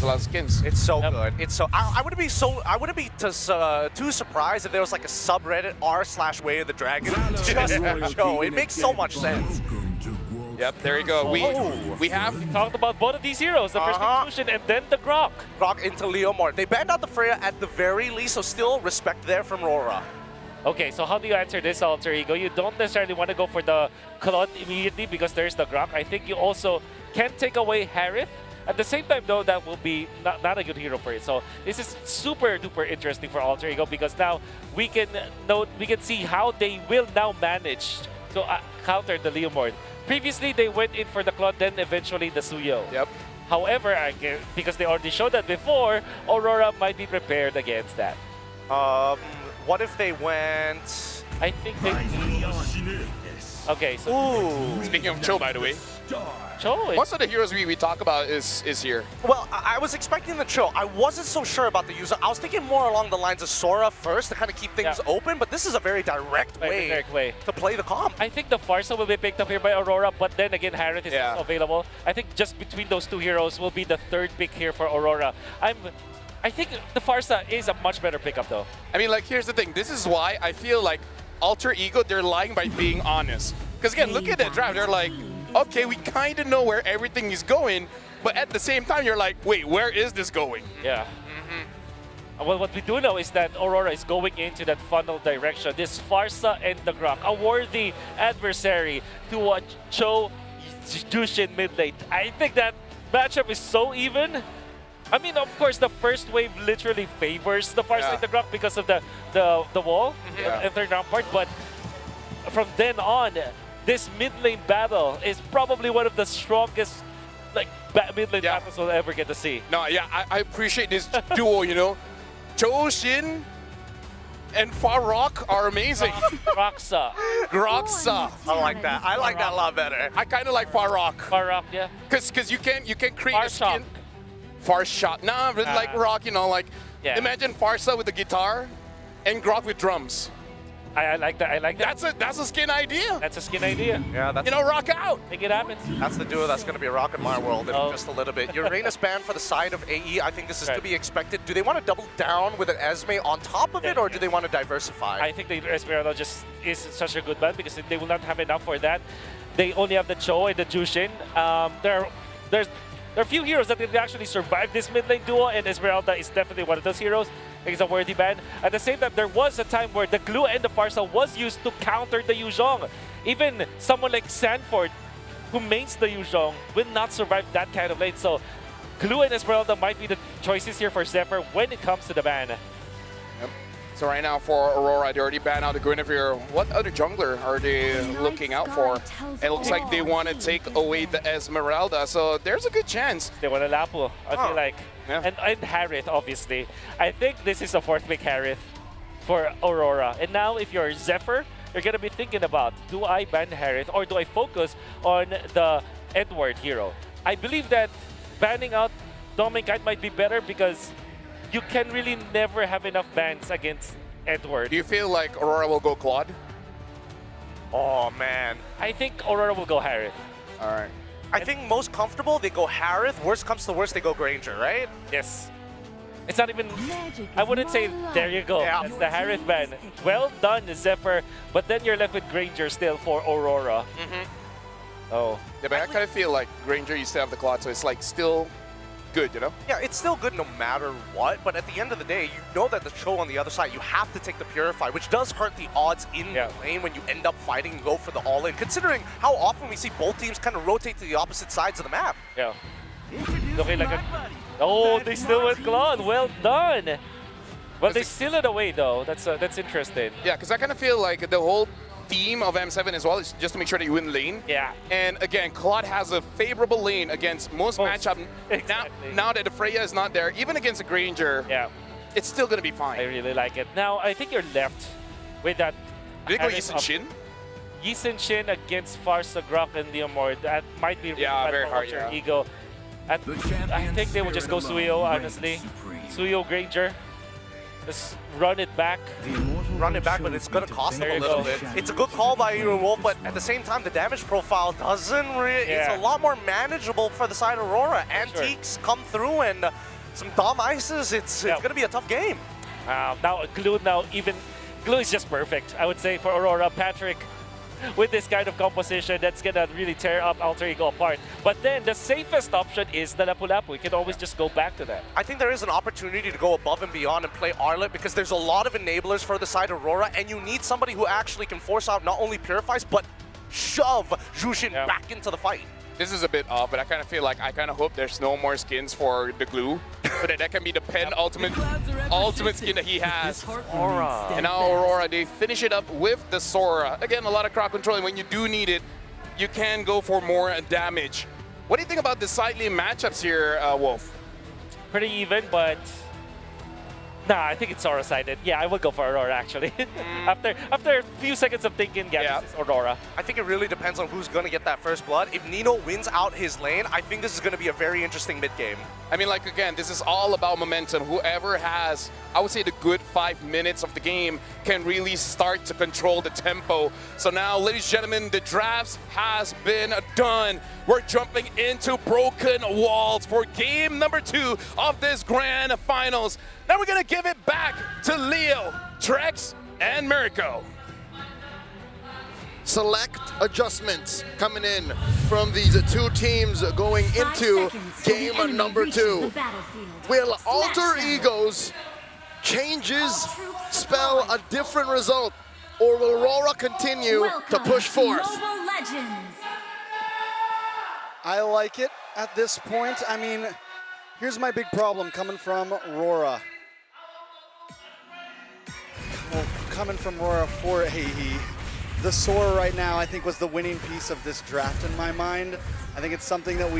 a lot of skins. It's so good. It's so. I wouldn't be so. I wouldn't be too surprised if there was like a subreddit r/Way of the Dragon just for Cho. It makes so much sense. Yep, there you go. We have talked about both of these heroes, the first Fusion and then the Grok. Grok into Leomord. They banned out the Freya at the very least, so still respect there from Aurora. Okay, so how do you answer this, Alter Ego? You don't necessarily want to go for the Claude immediately because there's the Grok. I think you also can take away Harith. At the same time, though, that will be not a good hero for it. So this is super duper interesting for Alter Ego because now we can see how they will now manage to counter the Leomord. Previously, they went in for the Claude, then eventually the Suyo. Yep. However, because they already showed that before, Aurora might be prepared against that. What if they went? I think they. Okay, so. Ooh. Speaking of Cho, by the way. Cho. Most of the heroes we talk about is here. Well, I was expecting the Cho. I wasn't so sure about the user. I was thinking more along the lines of Sora first to kind of keep things open, but this is a very direct way to play the comp. I think the Farsa will be picked up here by Aurora, but then again, Harith is also available. I think just between those two heroes will be the third pick here for Aurora. I think the Farsa is a much better pickup, though. I mean, like, here's the thing. This is why I feel like Alter Ego, they're lying by being honest. Because, again, look at the draft. They're like, okay, we kind of know where everything is going, but at the same time, you're like, wait, where is this going? Yeah. Well, what we do know is that Aurora is going into that funnel direction. This Farsa and the Grok, a worthy adversary to Cho Jushin mid lane. I think that matchup is so even. I mean, of course, the first wave literally favors the Farsa and the Grok because of the wall, the third round part. But from then on, this mid lane battle is probably one of the strongest mid lane battles we'll ever get to see. No, yeah, I appreciate this duo, you know. Choshin and Farok are amazing. Groksa. I like that. I like that a lot better. I kind of like Farok. Farok, yeah. Because you can create a skin. Farshot. Nah, but like Rock, you know, like imagine Farsa with the guitar and Grok with drums. I like that. I like that. That's a skin idea. That's a skin idea. Yeah, that's rock out. Make it happen. That's the duo that's going to be rocking my world in just a little bit. Uranus banned for the side of AE. I think this is to be expected. Do they want to double down with an Esme on top of it, or do they want to diversify? I think the Esmeralda just is such a good band because they will not have enough for that. They only have the Cho and the Jushin. There are a few heroes that can actually survive this mid lane duo, and Esmeralda is definitely one of those heroes. I think it's a worthy ban. At the same time, there was a time where the Glue and the Farsa was used to counter the Yuzhong. Even someone like Sanford, who mains the Yuzhong, will not survive that kind of lane. So Glue and Esmeralda might be the choices here for Zephyr when it comes to the ban. Yep. So right now for Aurora, they already banned out the Guinevere. What other jungler are they looking out for? It looks like they want to take away the Esmeralda, so there's a good chance. They want to Lapu, I feel like. Yeah. And Harith, obviously. I think this is a fourth pick Harith for Aurora. And now if you're Zephyr, you're going to be thinking about, do I ban Harith or do I focus on the Edward hero? I believe that banning out Dominguez might be better because you can really never have enough bans against Edward. Do you feel like Aurora will go Claude? Oh, man. I think Aurora will go Harith. All right. I think most comfortable, they go Harith. Worst comes to worst, they go Granger, right? Yes. It's not even... I wouldn't say, there you go. Yeah. That's the Harith ban. Well done, Zephyr. But then you're left with Granger still for Aurora. Oh. Yeah, but I kind of feel like Granger used to have the Claude, so it's like still good, you know? Yeah, it's still good no matter what, but at the end of the day, you know that the Cho on the other side, you have to take the Purify, which does hurt the odds in the lane when you end up fighting and go for the all-in, considering how often we see both teams kind of rotate to the opposite sides of the map. Yeah. Looking like a... Oh, they still went Claude. Well done. But they seal it away, though. That's interesting. Yeah, because I kind of feel like the whole theme of M7 as well is just to make sure that you win lane. Yeah. And again, Claude has a favorable lane against most matchup. Exactly. Now that the Freya is not there, even against a Granger, it's still going to be fine. I really like it. Now, I think you're left with that... Did they go Yisun Shin? Yisun Shin against Farsa, Grok, and Leomord. That might be really bad very for hard, Alter Ego. I think they will just go Suyo, honestly. Suyo, Granger. Just run it back. Run it back, but it's going to cost them a little bit. It's a good call by Iron Wolf, but at the same time, the damage profile doesn't really... It's a lot more manageable for the side of Aurora. Antiques come through, and some dumb ices, it's going to be a tough game. Now Glue Glue is just perfect, I would say, for Aurora. Patrick, with this kind of composition, that's gonna really tear up Alter Ego apart. But then the safest option is the Lapu-Lapu. We can always just go back to that. I think there is an opportunity to go above and beyond and play Arlet because there's a lot of enablers for the side of Aurora, and you need somebody who actually can force out not only Purifies, but shove Jushin back into the fight. This is a bit off, but I kind of feel like I kind of hope there's no more skins for the Glue, so that can be the pen ultimate skin that he has. Aurora. And now Aurora, they finish it up with the Sora. Again, a lot of crowd control, and when you do need it, you can go for more damage. What do you think about the side lane matchups here, Wolf? Pretty even, but nah, I think it's Sora-sided. Yeah, I would go for Aurora, actually. After a few seconds of thinking, this is Aurora. I think it really depends on who's going to get that first blood. If Nino wins out his lane, I think this is going to be a very interesting mid-game. I mean, like, again, this is all about momentum. Whoever has, I would say, the good 5 minutes of the game can really start to control the tempo. So now, ladies and gentlemen, the drafts has been done. We're jumping into Broken Walls for game number 2 of this grand finals. Now we're gonna give it back to Leo, Trex, and Mirko. Select adjustments coming in from these two teams going into game number 2. Will Alter Ego's changes spell a different result, or will Aurora continue to push forth? I like it at this point. I mean, here's my big problem coming from Aurora. Coming from Aurora for the Sora right now, I think, was the winning piece of this draft in my mind. I think it's something that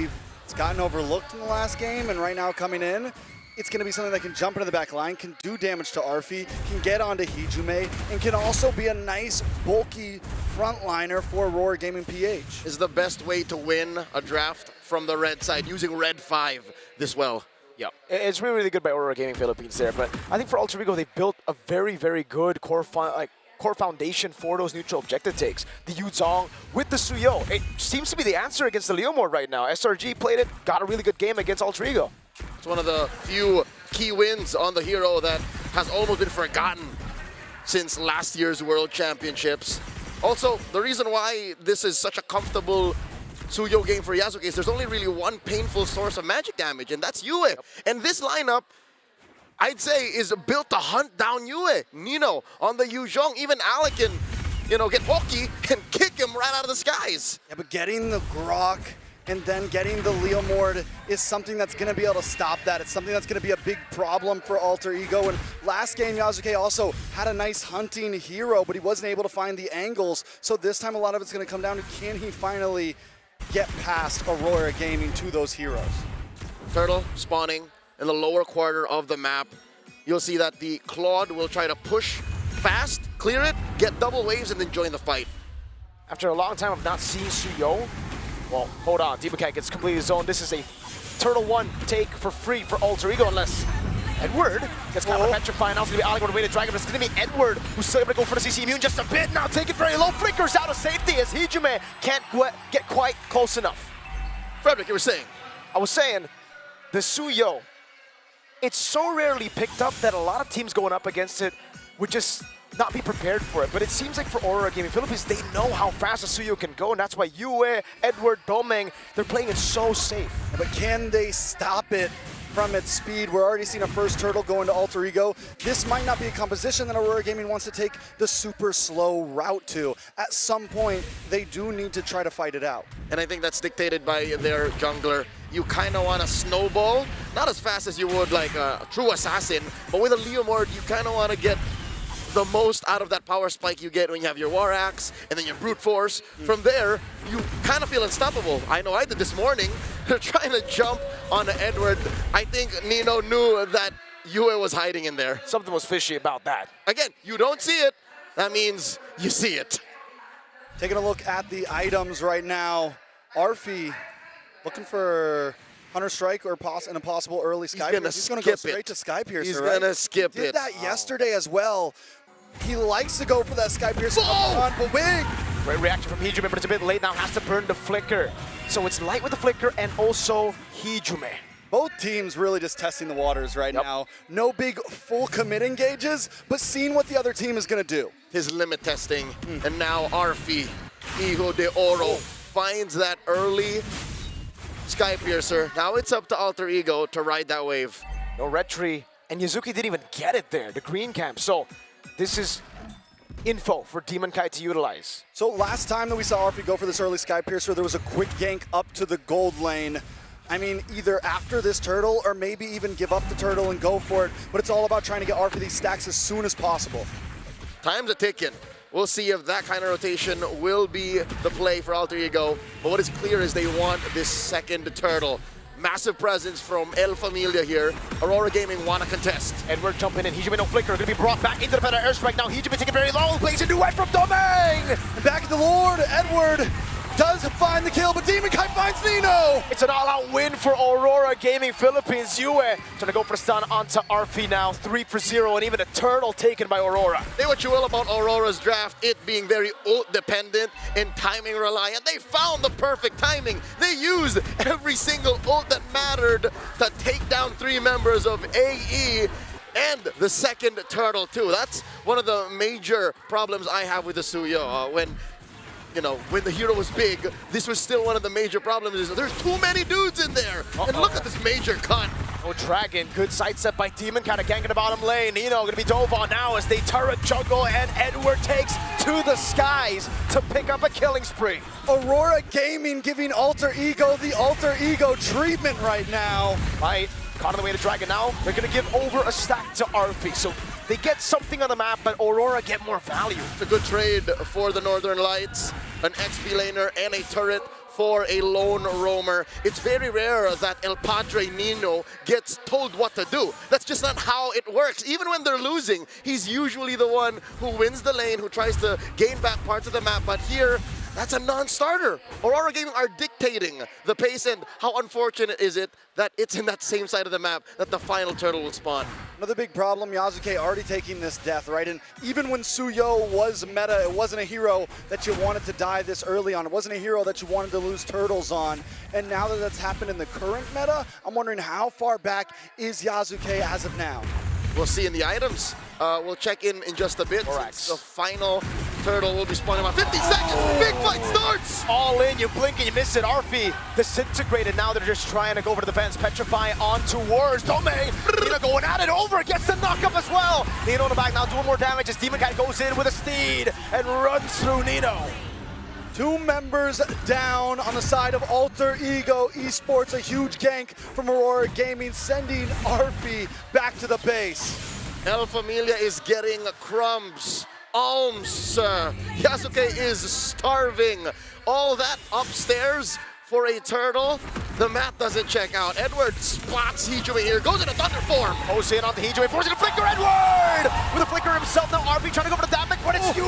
it's gotten overlooked in the last game, and right now coming in, it's going to be something that can jump into the back line, can do damage to Arfi, can get onto Hijume, and can also be a nice, bulky frontliner for Aurora Gaming PH. Is the best way to win a draft from the red side, using red 5 this well. Yeah, it's really, really good by Aurora Gaming Philippines there, but I think for Alter Ego, they built a very, very good core foundation for those neutral objective takes. The Yuzong with the Suyo, it seems to be the answer against the Leomord right now. SRG played it, got a really good game against Alter Ego. It's one of the few key wins on the hero that has almost been forgotten since last year's World Championships. Also, the reason why this is such a comfortable Suyo game for Yasuke is there's only really one painful source of magic damage, and that's Yue. Yep. And this lineup, I'd say, is built to hunt down Yue. Nino on the Yuzhong, even Alec can, get hokey and kick him right out of the skies. Yeah, but getting the Grok and then getting the Leomord is something that's going to be able to stop that. It's something that's going to be a big problem for Alter Ego. And last game, Yasuke also had a nice hunting hero, but he wasn't able to find the angles. So this time, a lot of it's going to come down to, can he finally get past Aurora Gaming to those heroes? Turtle spawning in the lower quarter of the map. You'll see that the Claude will try to push fast, clear it, get double waves, and then join the fight. After a long time of not seeing Suyo, well, hold on, Deepakat gets completely zoned. This is a Turtle 1 take for free for Alter Ego, unless Edward gets kind of petrified. Now it's going to be Alec on the way to Dragon, but it's going to be Edward who's still able to go for the CC immune just a bit. Now take it very low, flickers out of safety as Hijume can't get quite close enough. Frederick, you were saying? I was saying, the Suyo, it's so rarely picked up that a lot of teams going up against it would just not be prepared for it. But it seems like for Aurora Gaming Philippines, they know how fast the Suyo can go, and that's why Yue, Edward, Domeng, they're playing it so safe. Yeah, but can they stop it from its speed? We're already seeing a first turtle go into Alter Ego. This might not be a composition that Aurora Gaming wants to take the super slow route to. At some point, they do need to try to fight it out. And I think that's dictated by their jungler. You kind of want to snowball, not as fast as you would like a true assassin, but with a Leomord, you kind of want to get the most out of that power spike you get when you have your War Axe and then your Brute Force. From there, you kind of feel unstoppable. I know I did this morning, trying to jump on Edward. I think Nino knew that Yue was hiding in there. Something was fishy about that. Again, you don't see it, that means you see it. Taking a look at the items right now, Arfi looking for Hunter Strike or an impossible early Sky Pierce. He's going to go straight to Sky Piercer. He's going to skip it. He did that yesterday as well. He likes to go for that Sky Piercer up front, but wing! Great reaction from Hijume, but it's a bit late now. Has to burn the Flicker. So it's light with the Flicker and also Hijume. Both teams really just testing the waters right now. No big full commit engages, but seeing what the other team is going to do. His limit testing, and now Arfi, Hijo de Oro, finds that early Sky Piercer. Now it's up to Alter Ego to ride that wave. No red tree, and Yuzuki didn't even get it there, the green camp. So this is info for Demon Kai to utilize. So last time that we saw Arfi go for this early Sky Piercer, there was a quick gank up to the gold lane. I mean, either after this turtle or maybe even give up the turtle and go for it, but it's all about trying to get Arfi these stacks as soon as possible. Time's a ticking. We'll see if that kind of rotation will be the play for Alter Ego. But what is clear is they want this second turtle. Massive presence from El Familia here. Aurora Gaming want to contest. Edward jumping in. Hijime no flicker. Going to be brought back into the better airstrike now. Hijime taking very low. Plays a duet from Domain. And back at the Lord, Edward does find the kill, but Demon Kai finds Nino. It's an all-out win for Aurora Gaming Philippines. Yue trying to go for a stun onto Arfi now. 3 for 0, and even a turtle taken by Aurora. Say what you will about Aurora's draft, it being very ult dependent and timing reliant. They found the perfect timing. They used every single ult that mattered to take down 3 members of AE and the second turtle too. That's one of the major problems I have with the Suyo. When the hero was big, this was still one of the major problems. Is there's too many dudes in there. And look at this major cut. Oh, Dragon, good sidestep by Demon, kind of ganking the bottom lane. Nino going to be dove on now as they turret jungle, and Edward takes to the skies to pick up a killing spree. Aurora Gaming giving Alter Ego the Alter Ego treatment right now. Right, caught on the way to Dragon now. They're going to give over a stack to Arfi. So they get something on the map, but Aurora get more value. It's a good trade for the Northern Lights, an XP laner and a turret for a lone roamer. It's very rare that El Padre Nino gets told what to do. That's just not how it works. Even when they're losing, he's usually the one who wins the lane, who tries to gain back parts of the map. But here, that's a non-starter. Aurora Gaming are dictating the pace, and how unfortunate is it that it's in that same side of the map that the final turtle will spawn. Another big problem, Yasuke already taking this death, right? And even when Suyo was meta, it wasn't a hero that you wanted to die this early on. It wasn't a hero that you wanted to lose turtles on. And now that that's happened in the current meta, I'm wondering how far back is Yasuke as of now? We'll see in the items. We'll check in just a bit. The final turtle will be spawning about 50 seconds. Big fight starts! All in, you blink and you miss it. Arfi disintegrated. Now they're just trying to go over to the fence. Petrify on towards Domain. Nino going at it over. Gets the knockup as well. Nino in the back now doing more damage as Demon Kai goes in with a steed and runs through Nino. 2 members down on the side of Alter Ego Esports. A huge gank from Aurora Gaming, sending Arfi back to the base. El Familia is getting crumbs. Alms. Yasuke is starving. All that upstairs for a turtle. The math doesn't check out. Edward spots Hijime here. Goes into thunder form. Goes in on the Hijime. Forcing a flicker. Edward! With a flicker himself. Now Arfi trying to go for the damage, but it's Yue!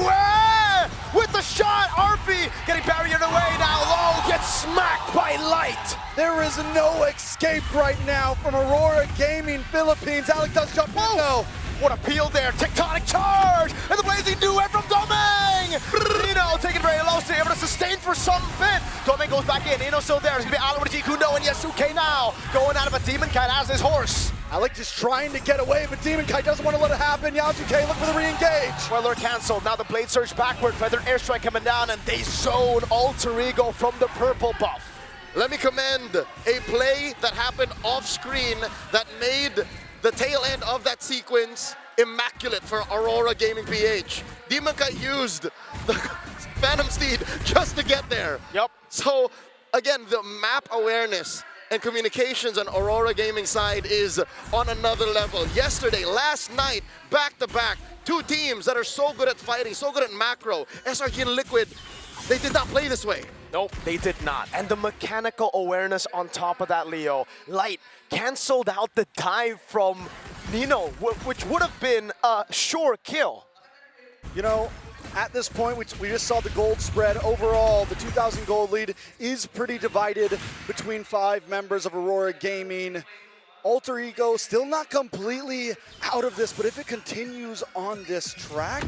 With the shot. Arfi getting barriered away now. Low gets smacked by Light. There is no escape right now from Aurora Gaming Philippines. Alec does jump in though. What a peel there, tectonic charge, and the blazing duet from Domain! Nino taking very low, so able to sustain for some bit. Domain goes back in, Nino still there. It's gonna be Alan with Kundo and Yasuke now. Going out of a Demon Kai as his horse. Alec just trying to get away, but Demon Kai doesn't want to let it happen. Yasuke look for the re-engage. Well, they're canceled. Now the blade surge backward, feathered airstrike coming down, and they zone Alter Ego from the purple buff. Let me commend a play that happened off screen that made the tail end of that sequence immaculate for Aurora Gaming PH. Demon Kai used the Phantom Steed just to get there. Yep. So again, the map awareness and communications on Aurora Gaming side is on another level. Yesterday, last night, back-to-back, 2 teams that are so good at fighting, so good at macro. SRG and Liquid, they did not play this way. Nope, they did not. And the mechanical awareness on top of that, Leo. Light canceled out the dive from Nino, which would have been a sure kill. You know, at this point, we just saw the gold spread. Overall, the 2,000 gold lead is pretty divided between 5 members of Aurora Gaming. Alter Ego still not completely out of this, but if it continues on this track,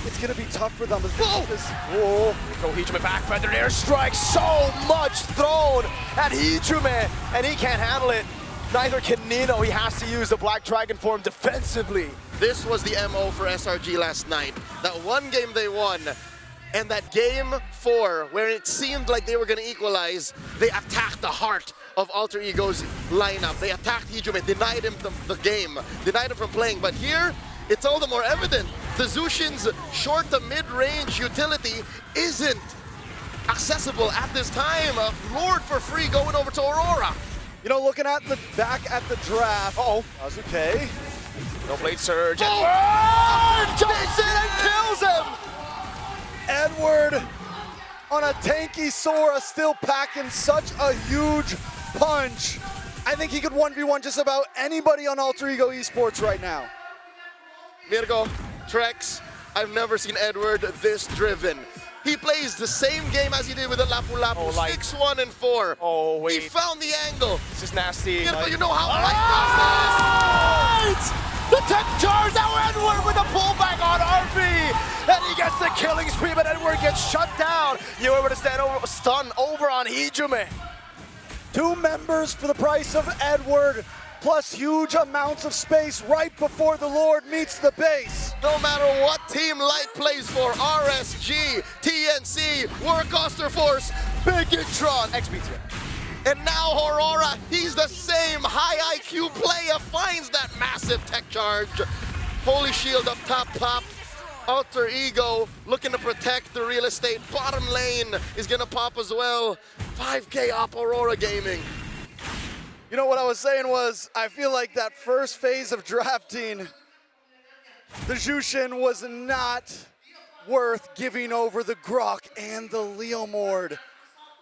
it's going to be tough for them. Whoa! Go Hijime back, feathered airstrike. So much thrown at Hijime, and he can't handle it. Neither can Nino. He has to use the Black Dragon form defensively. This was the MO for SRG last night. That one game they won, and that game 4, where it seemed like they were going to equalize, they attacked the heart of Alter Ego's lineup. They attacked Hijume, denied him the game, denied him from playing. But here, it's all the more evident. The Zushin's short to mid-range utility isn't accessible at this time. Lord for free going over to Aurora. You know, looking at the back at the draft. Uh-oh, that was okay. No blade surge. Oh! Jumps in and kills him! Edward on a tanky Sora, still packing such a huge punch. I think he could 1v1 just about anybody on Alter Ego Esports right now. Mirko, Trex, I've never seen Edward this driven. He plays the same game as he did with the Lapu Lapu, Oh, like- 6-1 and 4. Oh, wait. He found the angle. This is nasty. Mirko, you know how Light does this. The tech charge now Edward with a pullback on RV, and he gets the killing spree, but Edward gets shut down. You were able to stun over on Hijume. 2 members for the price of Edward, plus huge amounts of space right before the Lord meets the base. No matter what team Light plays for, RSG, TNC, Warcaster Force, Big Trọn, XBT. and now Aurora, he's the same high IQ player, finds that massive tech charge. Holy Shield up top pop. Alter Ego looking to protect the real estate. Bottom lane is gonna pop as well. 5K up Aurora Gaming. You know what I was saying was, I feel like that first phase of drafting, the Jushin was not worth giving over the Grok and the Leomord.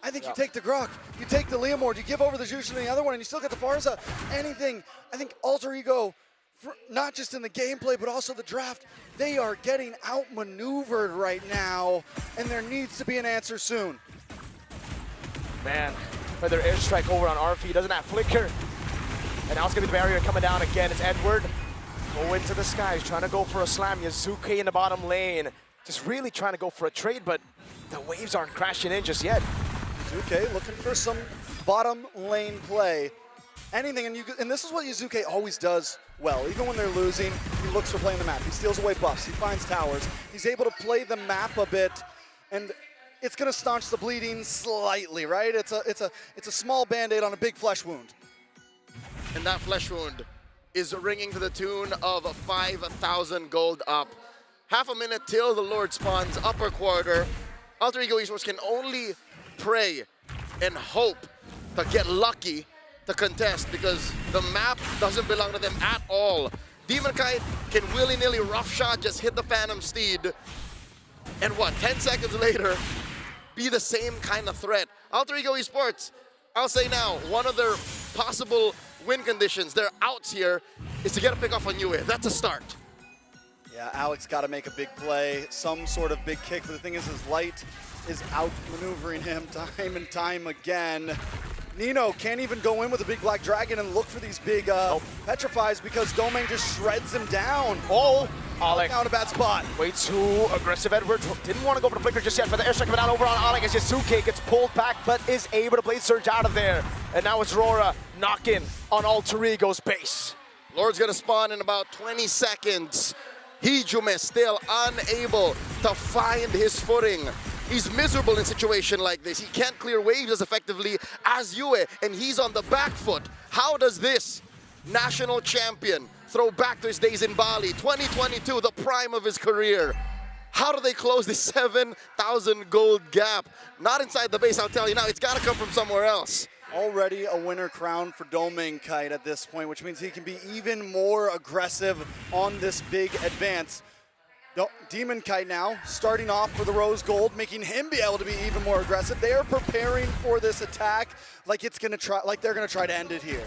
I think you take the Grok, you take the Leomord, you give over the Jushin and the other one, and you still get the Farza. Anything, I think Alter Ego, not just in the gameplay, but also the draft, they are getting outmaneuvered right now, and there needs to be an answer soon. Man, another airstrike over on RV, doesn't have flicker. And now it's gonna be the barrier coming down again. It's Edward. Go into the skies, trying to go for a slam. Yazuki in the bottom lane. Just really trying to go for a trade, but the waves aren't crashing in just yet. Yuzuke looking for some bottom lane play. Anything, and this is what Yuzuke always does well. Even when they're losing, he looks for playing the map. He steals away buffs, he finds towers. He's able to play the map a bit, and it's gonna staunch the bleeding slightly, right? It's a small band-aid on a big flesh wound. And that flesh wound is ringing to the tune of 5,000 gold up. Half a minute till the Lord spawns upper quarter. Alter Ego Esports can only pray and hope to get lucky to contest because the map doesn't belong to them at all. Demon Kite can willy-nilly rough shot, just hit the Phantom Steed. And what, 10 seconds later, be the same kind of threat. Alter Ego Esports, I'll say now, one of their possible win conditions, their outs here, is to get a pick off on Yue. That's a start. Yeah, Alex got to make a big play, some sort of big kick, but the thing is Light is outmaneuvering him time and time again. Nino can't even go in with a big Black Dragon and look for these big petrifies because Domain just shreds him down. Oh, Alec. Down a bad spot. Way too aggressive. Edward didn't want to go for the flicker just yet, but the airstrike coming down over on Alec as Yasuke gets pulled back, but is able to blade surge out of there. And now it's Aurora knocking on Alter Ego's base. Lord's gonna spawn in about 20 seconds. Hijume still unable to find his footing. He's miserable in a situation like this. He can't clear waves as effectively as Yue, and he's on the back foot. How does this national champion throw back to his days in Bali, 2022, the prime of his career? How do they close this 7,000 gold gap? Not inside the base, I'll tell you now. It's gotta come from somewhere else. Already a winner crown for Domain Kite at this point, which means he can be even more aggressive on this big advance. Demon Kite now starting off for the Rose Gold, making him be able to be even more aggressive. They are preparing for this attack like they're gonna try to end it here.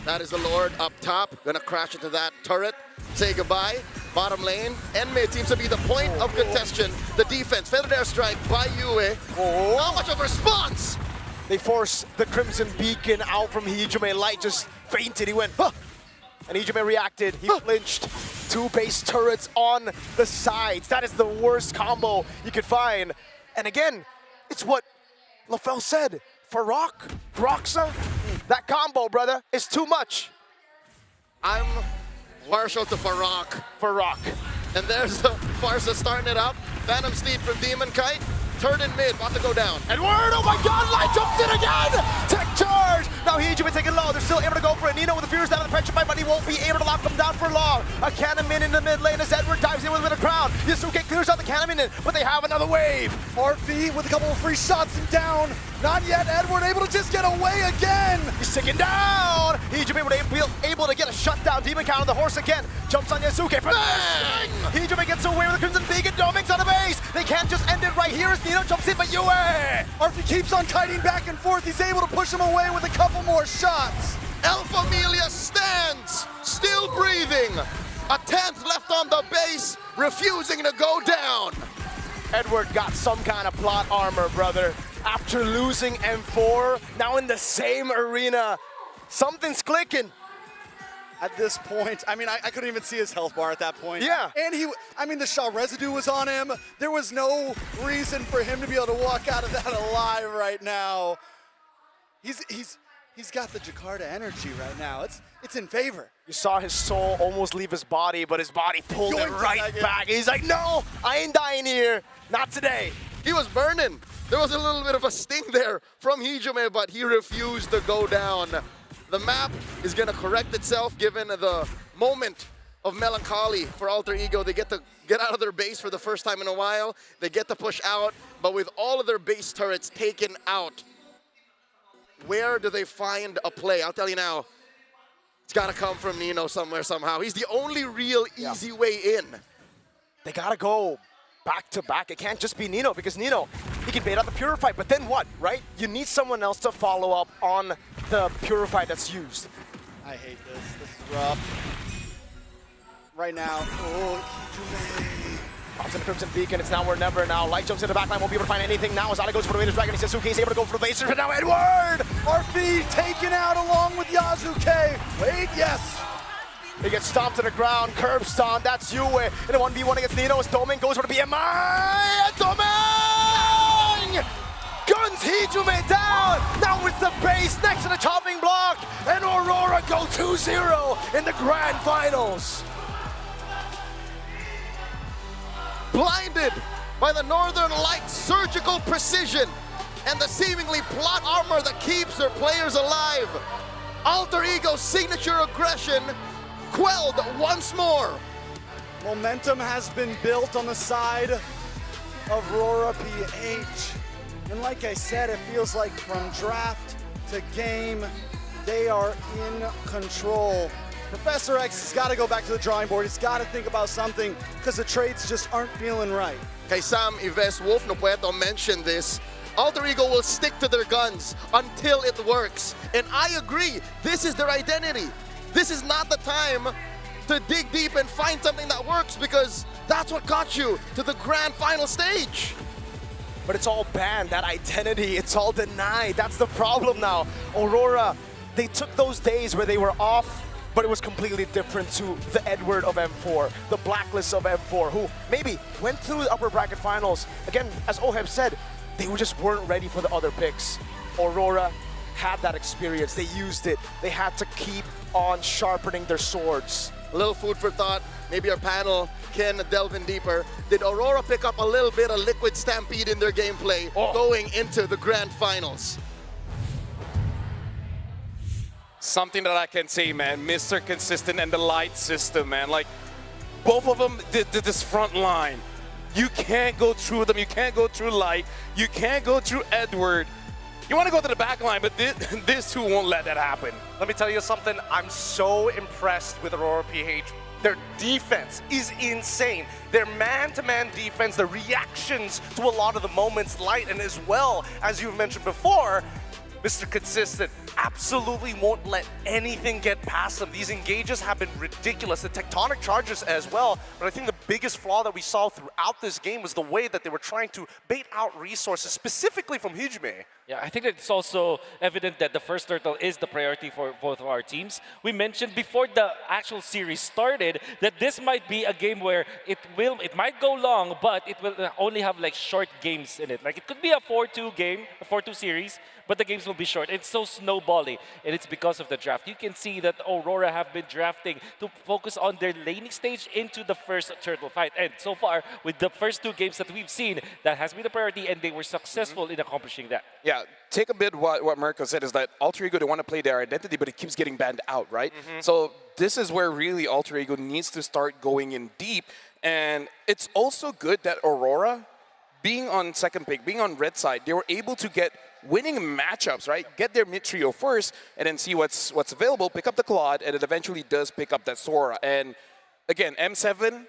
That is the Lord up top, gonna crash into that turret, say goodbye. Bottom lane, and mid seems to be the point of contention. The defense, feathered airstrike by Yue. Not much of a response. They force the Crimson Beacon out from Hijume. Light just fainted, he went, huh! And Hijume reacted, he flinched. 2 base turrets on the sides. That is the worst combo you could find. And again, it's what LaFell said. Farok, Groxa, That combo, brother, is too much. I'm partial to Farok. Farok. And there's the Farsa starting it up. Phantom Steed from Demon Kite. Third and mid, about to go down. Edward, oh my god, Light jumps in again! Tech charge! Now Hijime taking low, they're still able to go for it. Nino with the Furious down in the pressure fight, but he won't be able to lock them down for long. A Cannon in the mid lane as Edward dives in with a bit of crown. Yasuke clears out the Cannon in, but they have another wave. RV with a couple of free shots and down. Not yet, Edward able to just get away again. He's ticking down! Hijime able to get a shutdown. Demon Count on the horse again. Jumps on Yasuke for bang! Hijime gets away with the Crimson Beacon. Doming's on the base. They can't just end it right here as Nino jumps in, but Yue! RV keeps on kiting back and forth. He's able to push him away with a couple more shots. El Familia stands, still breathing. A 10th left on the base, refusing to go down. Edward got some kind of plot armor, brother. After losing M4, now in the same arena, something's clicking. At this point, I mean, I couldn't even see his health bar at that point. Yeah. And the Shaw residue was on him. There was no reason for him to be able to walk out of that alive right now. He's got the Jakarta energy right now. It's in favor. You saw his soul almost leave his body, but his body pulled it right back. He's like, no, I ain't dying here. Not today. He was burning. There was a little bit of a sting there from Hijime, but he refused to go down. The map is going to correct itself given the moment of melancholy for Alter Ego. They get to get out of their base for the first time in a while. They get to push out, but with all of their base turrets taken out, where do they find a play? I'll tell you now, it's got to come from Nino somewhere, somehow. He's the only real easy way in. They got to go back to back. It can't just be Nino, because Nino, he can bait out the Purify, but then what, right? You need someone else to follow up on the Purify that's used. I hate this. This is rough. Right now, Pops in the Crimson Beacon, it's now or never now. Light jumps in the backline, won't be able to find anything now as Ali goes for the Raiders Dragon. He says Suki's able to go for the lasers, but now Edward! RP taken out along with Yasuke. Wait, yes. He gets stomped to the ground, curb stomp, that's Yue. In a 1v1 against Nino as Doming goes for the BMI! And Doming! Guns Hijime down! Now it's the base next to the chopping block! And Aurora go 2-0 in the grand finals! Blinded by the Northern Lights' surgical precision and the seemingly plot armor that keeps their players alive, Alter Ego's signature aggression quelled once more. Momentum has been built on the side of Aurora PH. And like I said, it feels like from draft to game, they are in control. Professor X has got to go back to the drawing board. He's got to think about something because the trades just aren't feeling right. Kay Sam Ives Wolf no puedo mention this. Alter Ego will stick to their guns until it works. And I agree, this is their identity. This is not the time to dig deep and find something that works, because that's what got you to the grand final stage. But it's all banned, that identity, it's all denied. That's the problem now. Aurora, they took those days where they were off, but it was completely different to the Edward of M4, the Blacklist of M4, who maybe went through the upper bracket finals. Again, as Oheb said, they just weren't ready for the other picks. Aurora had that experience, they used it. They had to keep on sharpening their swords. A little food for thought, maybe our panel can delve in deeper. Did Aurora pick up a little bit of liquid stampede in their gameplay going into the grand finals? Something that I can say, man, Mr. Consistent and the light system, man. Like, both of them did this front line. You can't go through them. You can't go through Light. You can't go through Edward. You want to go to the back line, but this two won't let that happen. Let me tell you something. I'm so impressed with Aurora PH. Their defense is insane. Their man-to-man defense, the reactions to a lot of the moments, Light, and as well, as you've mentioned before, Mr. Consistent absolutely won't let anything get past them. These engages have been ridiculous. The tectonic charges as well. But I think the biggest flaw that we saw throughout this game was the way that they were trying to bait out resources, specifically from Hijime. Yeah, I think it's also evident that the first turtle is the priority for both of our teams. We mentioned before the actual series started that this might be a game where it might go long, but it will only have like short games in it. Like it could be a 4-2 game, a 4-2 series, but the games will be short. It's so snowbally, and it's because of the draft. You can see that Aurora have been drafting to focus on their laning stage into the first turtle fight. And so far, with the first 2 games that we've seen, that has been the priority, and they were successful in accomplishing that. Yeah, take a bit what Mirko said is that Alter Ego, they want to play their identity, but it keeps getting banned out, right? So this is where really Alter Ego needs to start going in deep. And it's also good that Aurora, being on second pick, being on red side, they were able to get winning matchups, right? Get their mid trio first, and then see what's available, pick up the Claude, and it eventually does pick up that Sora. And again, M7,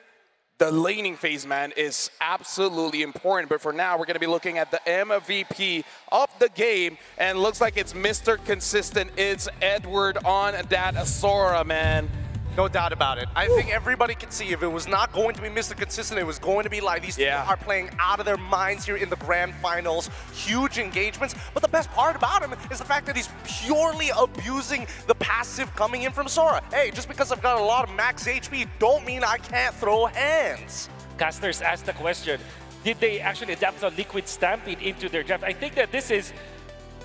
the laning phase, man, is absolutely important. But for now, we're going to be looking at the MVP of the game, and looks like it's Mr. Consistent. It's Edward on that Sora, man. No doubt about it. I think everybody can see if it was not going to be Mr. Consistent, it was going to be like these teams are playing out of their minds here in the grand finals. Huge engagements. But the best part about him is the fact that he's purely abusing the passive coming in from Sora. Hey, just because I've got a lot of max HP, don't mean I can't throw hands. Casters asked the question, did they actually adapt the Liquid Stampede into their draft? I think that this is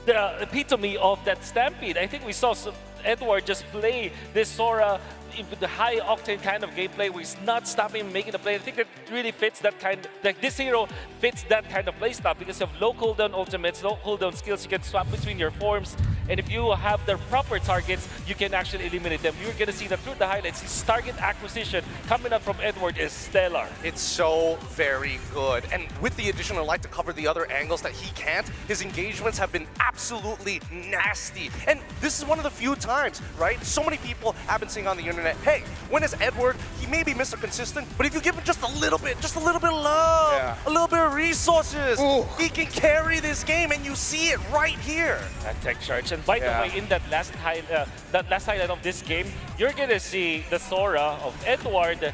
the epitome of that Stampede. I think we saw Edward just play this Sora with the high octane kind of gameplay where he's not stopping making the play. I think that really fits that kind, like this hero fits that kind of playstyle because of low cooldown ultimates, low cooldown skills. You can swap between your forms, and if you have the proper targets, you can actually eliminate them. You're gonna see that through the highlights. His target acquisition coming up from Edward is stellar. It's so very good. And with the addition, I'd like to cover the other angles that he can't. His engagements have been absolutely nasty. And this is one of the few times, right? So many people have been saying on the internet, hey, when is Edward? He may be Mr. Consistent, but if you give him just a little bit of love, a little bit of resources, he can carry this game, and you see it right here. That tech charge. And by the way, in that last highlight of this game, you're gonna see the Sora of Edward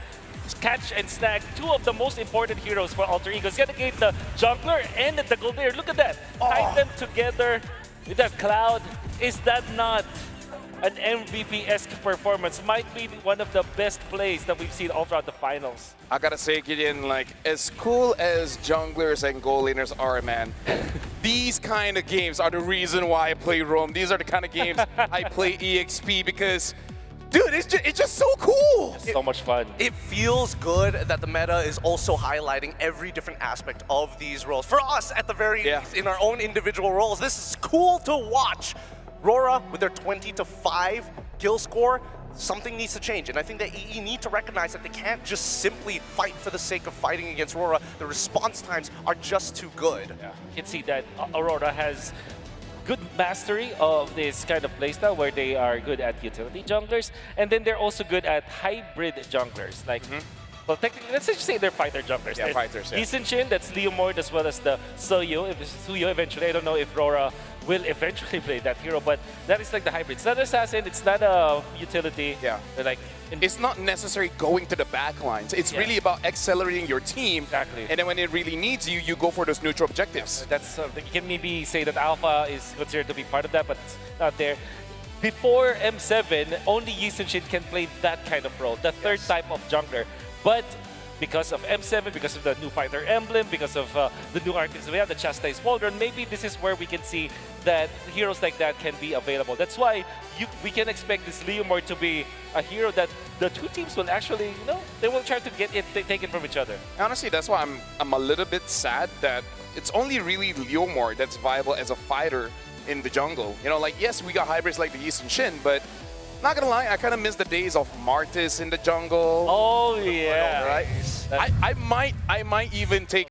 catch and snag 2 of the most important heroes for Alter Ego. He's gonna get the jungler and the goldair. Look at that. Tie them together with that cloud. Is that not an MVP-esque performance? Might be one of the best plays that we've seen all throughout the finals. I gotta say, Gideon, like, as cool as junglers and goal laners are, man, these kind of games are the reason why I play Rome. These are the kind of games I play EXP because, dude, it's just so cool. So much fun. It feels good that the meta is also highlighting every different aspect of these roles. For us, at the very least, in our own individual roles, this is cool to watch. Aurora, with their 20-5 kill score, something needs to change. And I think that EE need to recognize that they can't just simply fight for the sake of fighting against Aurora. The response times are just too good. Yeah. You can see that Aurora has good mastery of this kind of playstyle where they are good at utility junglers, and then they're also good at hybrid junglers. Like, well, technically, let's just say they're fighter junglers. Yeah, fighters, Lee Sin-Shin, that's Leomord, as well as the Suyo. If it's Suyo eventually, I don't know if Aurora will eventually play that hero, but that is like the hybrid. It's not an assassin, it's not a utility. Yeah. They're like, it's not necessarily going to the back lines. It's really about accelerating your team. Exactly. And then when it really needs you, you go for those neutral objectives. That's something. You can maybe say that Alpha is considered to be part of that, but it's not there. Before M7, only Lee Sin-Shin can play that kind of role, the third type of jungler. But because of M7, because of the new fighter emblem, because of the new artists we have, the Chastise Pauldron, maybe this is where we can see that heroes like that can be available. That's why we can expect this Leomord to be a hero that the 2 teams will actually, you know, they will try to get it taken from each other. Honestly, that's why I'm a little bit sad that it's only really Leomord that's viable as a fighter in the jungle. You know, like, yes, we got hybrids like the Lee Sin-Shin, but not gonna lie, I kind of miss the days of Martis in the jungle. Oh yeah, right. I might even take